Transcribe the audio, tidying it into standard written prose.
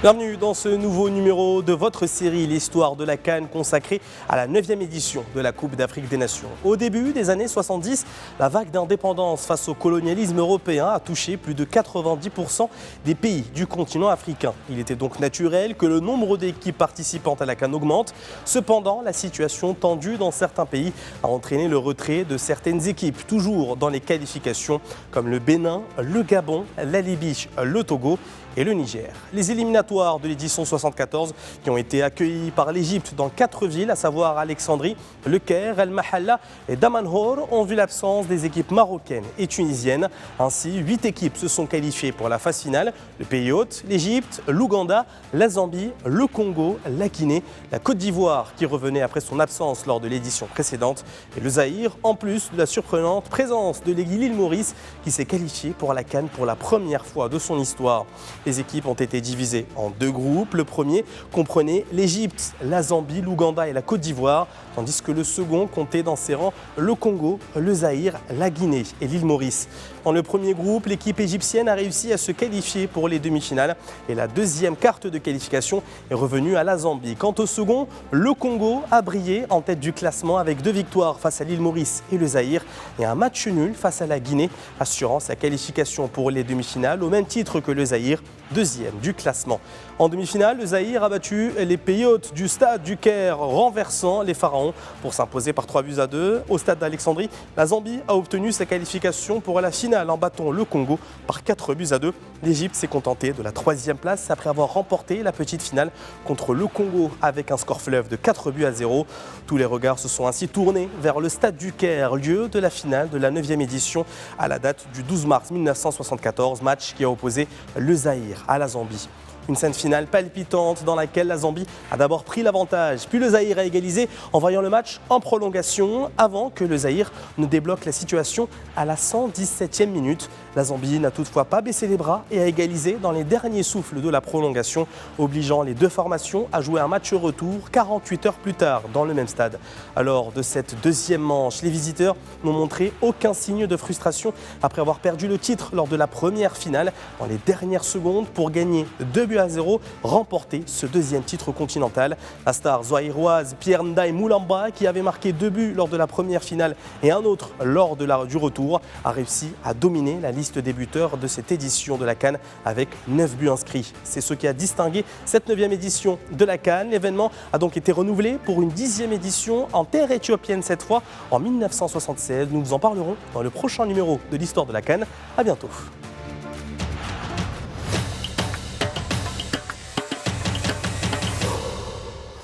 Bienvenue dans ce nouveau numéro de votre série L'Histoire de la CAN consacrée à la 9e édition de la Coupe d'Afrique des Nations. Au début des années 70, la vague d'indépendance face au colonialisme européen a touché plus de 90% des pays du continent africain. Il était donc naturel que le nombre d'équipes participantes à la CAN augmente. Cependant, la situation tendue dans certains pays a entraîné le retrait de certaines équipes, toujours dans les qualifications comme le Bénin, le Gabon, la Libye, le Togo et le Niger. Les éliminatoires de l'édition 74 qui ont été accueillis par l'Égypte dans 4 villes, à savoir Alexandrie, Le Caire, El Mahalla et Damanhor, ont vu l'absence des équipes marocaines et tunisiennes. Ainsi, 8 équipes se sont qualifiées pour la phase finale. Le pays hôte, l'Égypte, l'Ouganda, la Zambie, le Congo, la Guinée, la Côte d'Ivoire qui revenait après son absence lors de l'édition précédente et le Zaïre, en plus de la surprenante présence de l'île Maurice qui s'est qualifiée pour la CAN pour la première fois de son histoire. Les équipes ont été divisées en 2 groupes. Le premier comprenait l'Égypte, la Zambie, l'Ouganda et la Côte d'Ivoire, tandis que le second comptait dans ses rangs le Congo, le Zaïre, la Guinée et l'île Maurice. Dans le premier groupe, l'équipe égyptienne a réussi à se qualifier pour les demi-finales et la deuxième carte de qualification est revenue à la Zambie. Quant au second, le Congo a brillé en tête du classement avec 2 victoires face à l'île Maurice et le Zaïre et un match nul face à la Guinée, assurant sa qualification pour les demi-finales au même titre que le Zaïre, deuxième du classement. En demi-finale, le Zaïre a battu les pays hôtes du stade du Caire, renversant les Pharaons pour s'imposer par 3-2. Au stade d'Alexandrie, la Zambie a obtenu sa qualification pour la finale en battant le Congo par 4-2. L'Égypte s'est contentée de la 3e place après avoir remporté la petite finale contre le Congo avec un score fleuve de 4-0. Tous les regards se sont ainsi tournés vers le stade du Caire, lieu de la finale de la 9e édition à la date du 12 mars 1974, match qui a opposé le Zaïre à la Zambie. Une scène finale palpitante dans laquelle la Zambie a d'abord pris l'avantage, puis le Zaïre a égalisé en voyant le match en prolongation avant que le Zaïre ne débloque la situation à la 117e minute. La Zambie n'a toutefois pas baissé les bras et a égalisé dans les derniers souffles de la prolongation, obligeant les 2 formations à jouer un match retour 48 heures plus tard dans le même stade. Alors de cette deuxième manche, les visiteurs n'ont montré aucun signe de frustration après avoir perdu le titre lors de la première finale dans les dernières secondes pour gagner 2-0, remporter ce deuxième titre continental. La star zaïroise Pierre Ndaye Moulamba, qui avait marqué 2 buts lors de la première finale et un autre lors du retour, a réussi à dominer la liste des buteurs de cette édition de la CAN avec 9 buts inscrits. C'est ce qui a distingué cette 9e édition de la CAN. L'événement a donc été renouvelé pour une 10e édition en terre éthiopienne cette fois en 1976. Nous vous en parlerons dans le prochain numéro de l'Histoire de la CAN. À bientôt.